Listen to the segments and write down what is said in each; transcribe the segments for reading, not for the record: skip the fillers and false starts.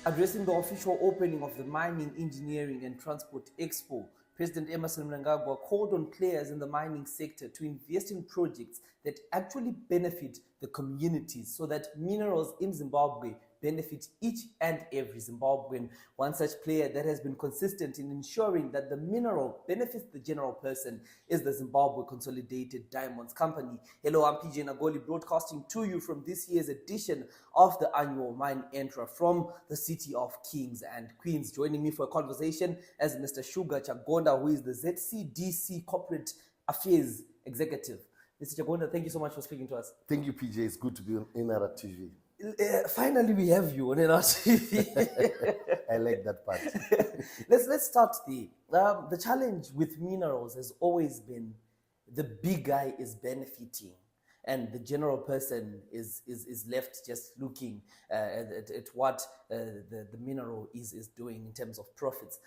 Addressing the official opening of the Mining, Engineering and Transport Expo, President Emmerson Mnangagwa called on players in the mining sector to invest in projects that actually benefit the communities so that minerals in Zimbabwe benefit each and every Zimbabwean. One such player that has been consistent in ensuring that the mineral benefits the general person is the Zimbabwe Consolidated Diamonds Company. Hello, I'm PJ Nagoli, broadcasting to you from this year's edition of the annual Mine Entra from the city of Kings and Queens. Joining me for a conversation as Mr. Sugar Chagonda, who is the ZCDC Corporate Affairs Executive. Mr. Chagonda, thank you so much for speaking to us. Thank you, PJ. It's good to be on NRTV. Finally, we have you on NRTV. I like that part. Let's start there. The challenge with minerals has always been the big guy is benefiting, and the general person is left just looking at what the mineral is doing in terms of profits.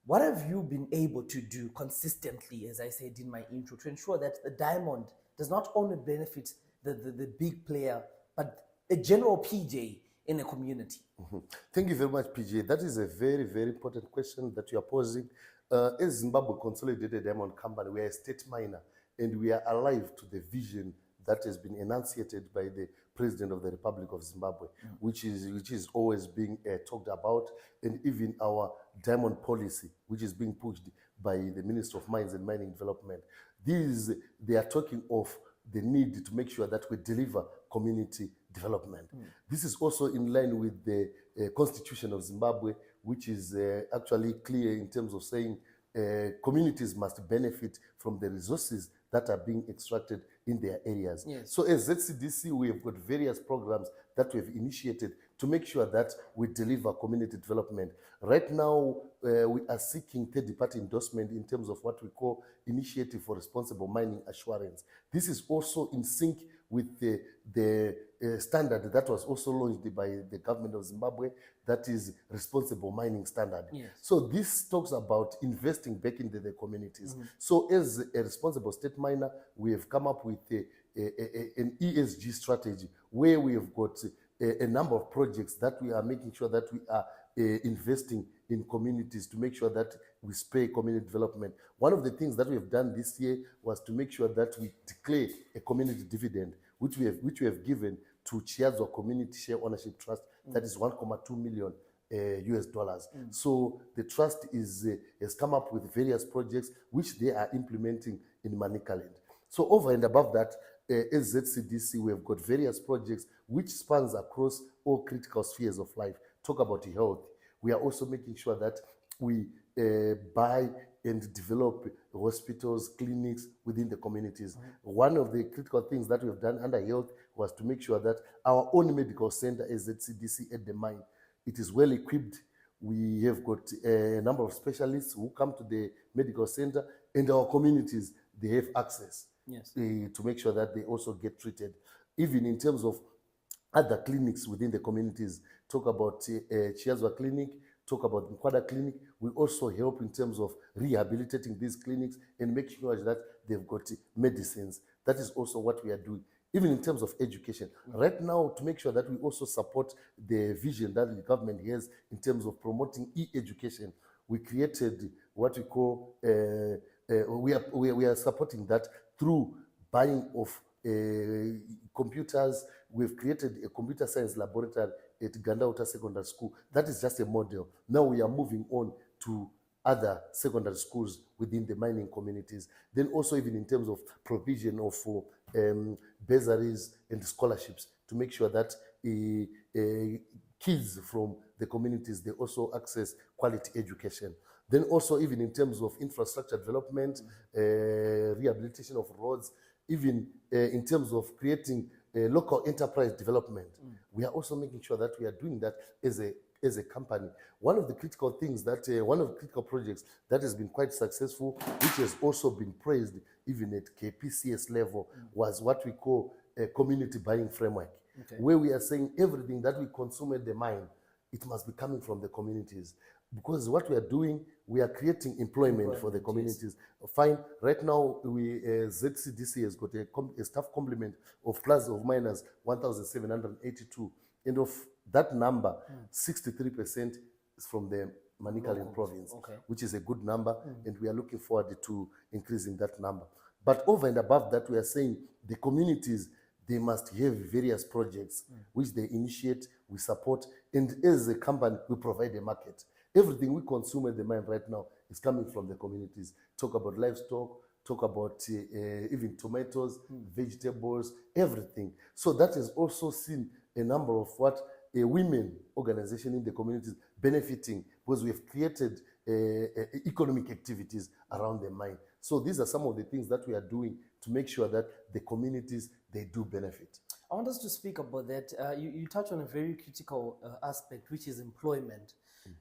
What have you been able to do consistently, as I said in my intro, to ensure that the diamond does not only benefit the big player, but a general PJ in a community? Mm-hmm. Thank you very much, PJ. That is a very, very important question that you are posing. As Zimbabwe Consolidated Diamond Company, we are a state miner, and we are alive to the vision that has been enunciated by the President of the Republic of Zimbabwe, which is always being talked about, and even our diamond policy, which is being pushed by the Minister of Mines and Mining Development. They are talking of the need to make sure that we deliver community development. This is also in line with the Constitution of Zimbabwe, which is actually clear in terms of saying communities must benefit from the resources that are being extracted in their areas. Yes. So as ZCDC, we have got various programs that we have initiated to make sure that we deliver community development. Right now, we are seeking third-party endorsement in terms of what we call Initiative for Responsible Mining Assurance. This is also in sync with the standard that was also launched by the government of Zimbabwe, that is Responsible Mining Standard. Yes. So this talks about investing back into the communities. So as a responsible state miner, we have come up with an ESG strategy where we have got a number of projects that we are making sure that we are investing in communities to make sure that we spur community development. One of the things that we have done this year was to make sure that we declare a community dividend, which we have given to Chiazwa Community Share Ownership Trust, that is $1.2 million US dollars. So the trust has come up with various projects which they are implementing in Manicaland. So over and above that, as ZCDC, we have got various projects which spans across all critical spheres of life. Talk about health. We are also making sure that we buy and develop hospitals, clinics within the communities. One of the critical things that we have done under health was to make sure that our own medical center as ZCDC at the mine, it is well equipped. We have got a number of specialists who come to the medical center, and our communities, they have access. Yes. To make sure that they also get treated. Even in terms of other clinics within the communities, talk about Chiazwa Clinic, talk about Mkwada Clinic. We also help in terms of rehabilitating these clinics and making sure that they've got medicines. That is also what we are doing. Even in terms of education. Right now, to make sure that we also support the vision that the government has in terms of promoting e-education, we created what we call, we are supporting that through buying of computers. We've created a computer science laboratory at Gandauta Secondary School. That is just a model. Now we are moving on to other secondary schools within the mining communities. Then also even in terms of provision of bursaries and scholarships to make sure that kids from the communities, they also access quality education. Then also even in terms of infrastructure development, rehabilitation of roads, even in terms of creating local enterprise development, we are also making sure that we are doing that as a company. One of the critical things one of the critical projects that has been quite successful, which has also been praised even at KPCS level, was what we call a community buying framework, where we are saying everything that we consume at the mine, it must be coming from the communities. Because what we are doing, we are creating employment for the communities. Yes. Fine. Right now, ZCDC has got a staff complement of class of miners 1,782. And of That number, 63% is from the Manicaland Locals, province, okay. which is a good number, and we are looking forward to increasing that number. But over and above that, we are saying the communities, they must have various projects which they initiate, we support, and as a company, we provide a market. Everything we consume at the mine right now is coming from the communities. Talk about livestock, talk about even tomatoes, vegetables, everything. So that has also seen a number of what a women organization in the communities benefiting, because we have created economic activities around the mine. So these are some of the things that we are doing to make sure that the communities, they do benefit. I want us to speak about that. You touch on a very critical aspect, which is employment.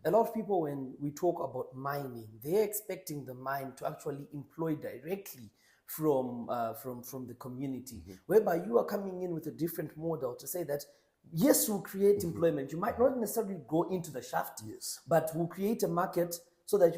A lot of people, when we talk about mining, they're expecting the mine to actually employ directly from the community, whereby you are coming in with a different model to say that, yes, we'll create employment. You might not necessarily go into the shaft, Yes. but we'll create a market so that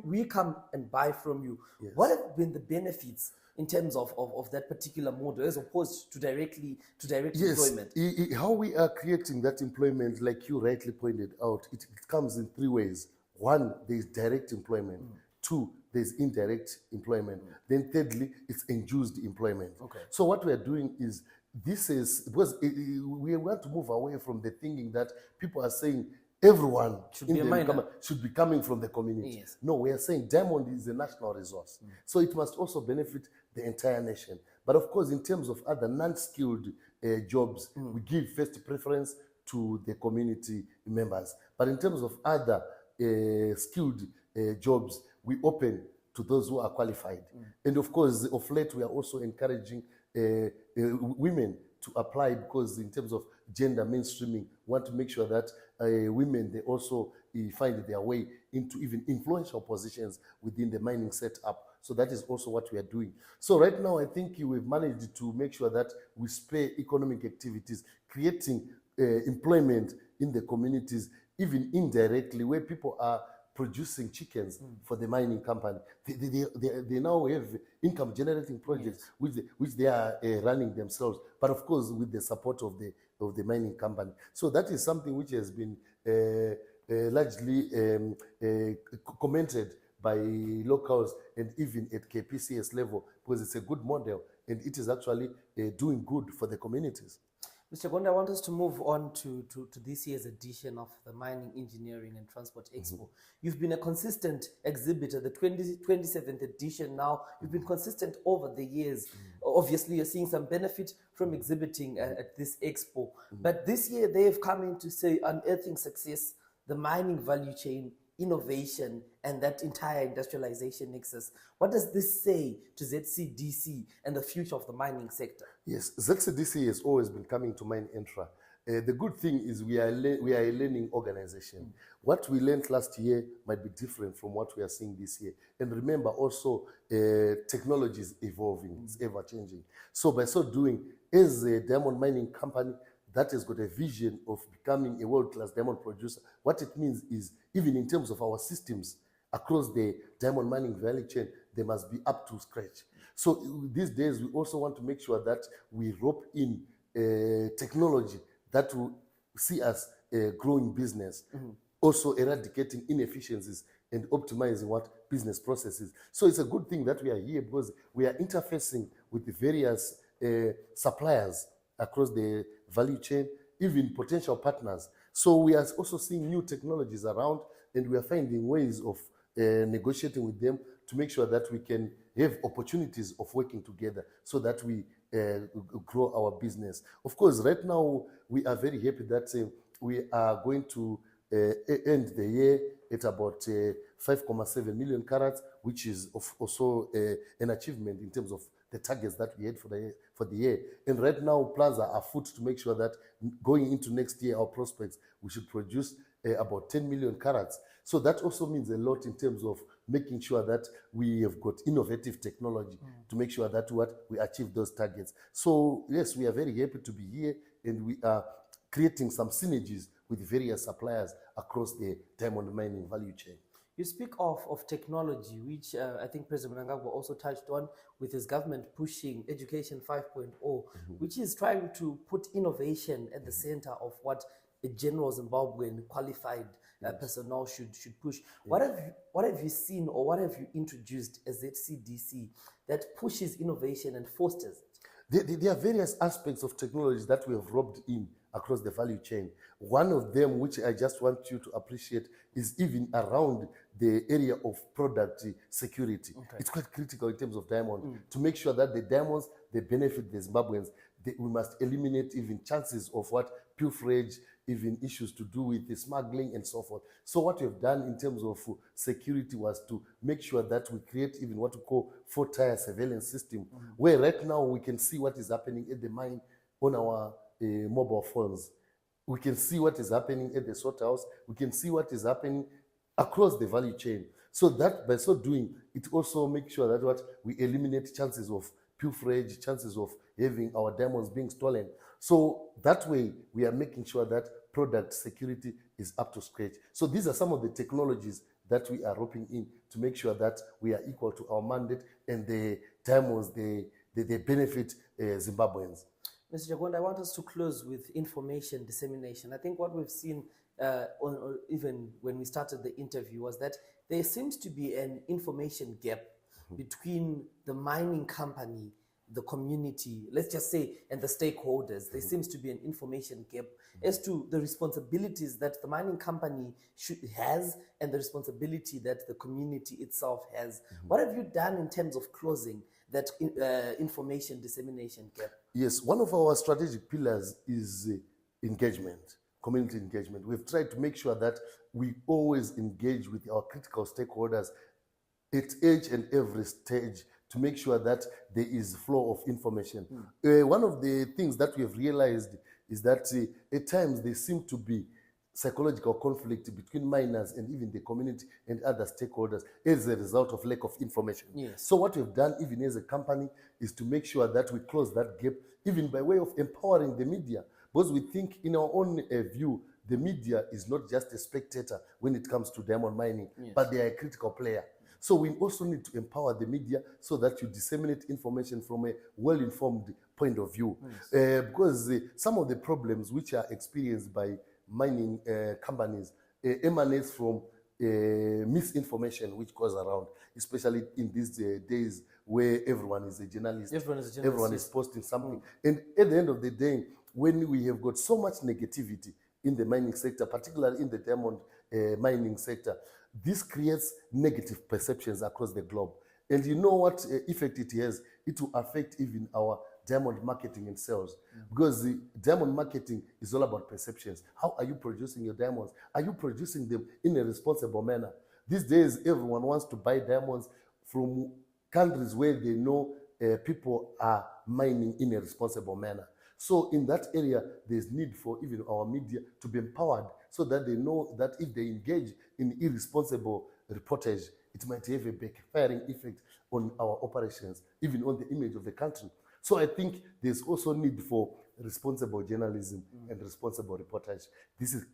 we come and buy from you. Yes. What have been the benefits in terms of that particular model as opposed to direct employment? How we are creating that employment, like you rightly pointed out, it comes in three ways. One, there is direct employment. Two, there's indirect employment. Then thirdly, it's induced employment. Okay. So what we are doing is, this is, because we want to move away from the thinking that people are saying everyone Should be a miner. should be coming from the community. Yes. No, we are saying diamond is a national resource. So it must also benefit the entire nation. But of course, in terms of other non-skilled jobs, we give first preference to the community members. But in terms of other skilled jobs, we open to those who are qualified. And of course, of late, we are also encouraging women to apply, because in terms of gender mainstreaming, want to make sure that women, they also find their way into even influential positions within the mining setup. So that is also what we are doing. So right now, I think we've managed to make sure that we spur economic activities, creating employment in the communities, even indirectly, where people are producing chickens for the mining company. They now have income generating projects, which they are running themselves, but of course with the support of the mining company. So that is something which has been largely commented by locals and even at KPCS level, because it's a good model and it is actually doing good for the communities. Mr. Chagonda, I want us to move on to this year's edition of the Mining, Engineering and Transport Expo. You've been a consistent exhibitor, the 27th edition now. You've been consistent over the years. Obviously, you're seeing some benefit from exhibiting at this expo. But this year, they have come in to say unearthing success, the mining value chain, innovation, and that entire industrialization nexus. What does this say to ZCDC and the future of the mining sector? Yes, ZCDC has always been coming to Mine Entra. The good thing is we are a learning organization. What we learned last year might be different from what we are seeing this year. And remember also, technology is evolving, it's ever changing. So by so doing, as a diamond mining company that has got a vision of becoming a world-class diamond producer, what it means is, even in terms of our systems across the diamond mining value chain, they must be up to scratch. So these days, we also want to make sure that we rope in technology that will see us growing business, also eradicating inefficiencies and optimizing what business processes. So it's a good thing that we are here, because we are interfacing with the various suppliers across the value chain, even potential partners. So we are also seeing new technologies around, and we are finding ways of negotiating with them to make sure that we can have opportunities of working together so that we grow our business. Of course, right now, we are very happy that we are going to end the year at about 5.7 million carats, which is also an achievement in terms of the targets that we had for the year. And right now, plans are afoot to make sure that going into next year, our prospects, we should produce about 10 million carats. So that also means a lot in terms of making sure that we have got innovative technology to make sure that we achieve those targets. So yes, we are very happy to be here, and we are creating some synergies with various suppliers across the diamond mining value chain. You speak of technology, which I think President Mnangagwa also touched on, with his government pushing Education 5.0, which is trying to put innovation at the center of what a general Zimbabwean qualified personnel should push. What have you seen, or what have you introduced as ZCDC that pushes innovation and fosters it? There are various aspects of technology that we have robbed in across the value chain. One of them, which I just want you to appreciate, is even around the area of product security. Okay. It's quite critical in terms of diamond to make sure that the diamonds, they benefit the Zimbabweans. We must eliminate even chances of pilferage, even issues to do with the smuggling and so forth. So what we've done in terms of security was to make sure that we create even what we call 4-tier surveillance system, where right now we can see what is happening at the mine on our mobile phones. We can see what is happening at the slaughterhouse. We can see what is happening across the value chain. So that by so doing, it also makes sure that we eliminate chances of pilferage, chances of having our diamonds being stolen. So that way, we are making sure that product security is up to scratch. So these are some of the technologies that we are roping in to make sure that we are equal to our mandate, and the diamonds, they benefit Zimbabweans. Mr. Chagonda, I want us to close with information dissemination. I think what we've seen, even when we started the interview, was that there seems to be an information gap between the mining company, the community, let's just say, and the stakeholders. There seems to be an information gap as to the responsibilities that the mining company has and the responsibility that the community itself has. What have you done in terms of closing that information dissemination gap? Yes, one of our strategic pillars is engagement, community engagement. We've tried to make sure that we always engage with our critical stakeholders at each and every stage to make sure that there is flow of information. One of the things that we have realized is that at times there seem to be psychological conflict between miners and even the community and other stakeholders as a result of lack of information. Yes. So what we've done even as a company is to make sure that we close that gap even by way of empowering the media, because we think in our own view, the media is not just a spectator when it comes to diamond mining, but they are a critical player. So we also need to empower the media so that you disseminate information from a well-informed point of view. Because some of the problems which are experienced by mining companies emanates from misinformation which goes around, especially in these days where everyone is a journalist. Everyone is posting something. And at the end of the day, when we have got so much negativity in the mining sector, particularly in the diamond mining sector, this creates negative perceptions across the globe. And you know what effect it has? It will affect even our diamond marketing and sales. Because the diamond marketing is all about perceptions. How are you producing your diamonds? Are you producing them in a responsible manner? These days, everyone wants to buy diamonds from countries where they know people are mining in a responsible manner. So in that area, there's need for even our media to be empowered so that they know that if they engage in irresponsible reportage, it might have a backfiring effect on our operations, even on the image of the country. So I think there's also need for responsible journalism and responsible reportage. This is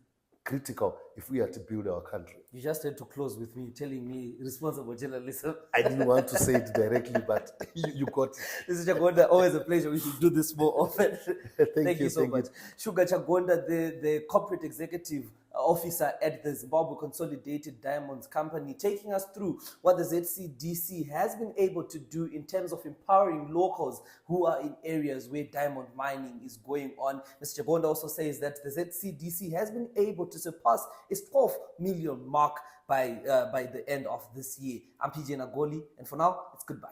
critical if we are to build our country. You just had to close with me telling me responsible journalism. I didn't want to say it directly, but you got it. Mr. Chagonda, always a pleasure. We should do this more often. Thank you so much. Sugar Chagonda, the corporate executive officer at the Zimbabwe Consolidated Diamonds Company, taking us through what the ZCDC has been able to do in terms of empowering locals who are in areas where diamond mining is going on. Mr. Chagonda also says that the ZCDC has been able to surpass its 12 million mark by the end of this year. I'm PJ Nagoli, and for now, it's goodbye.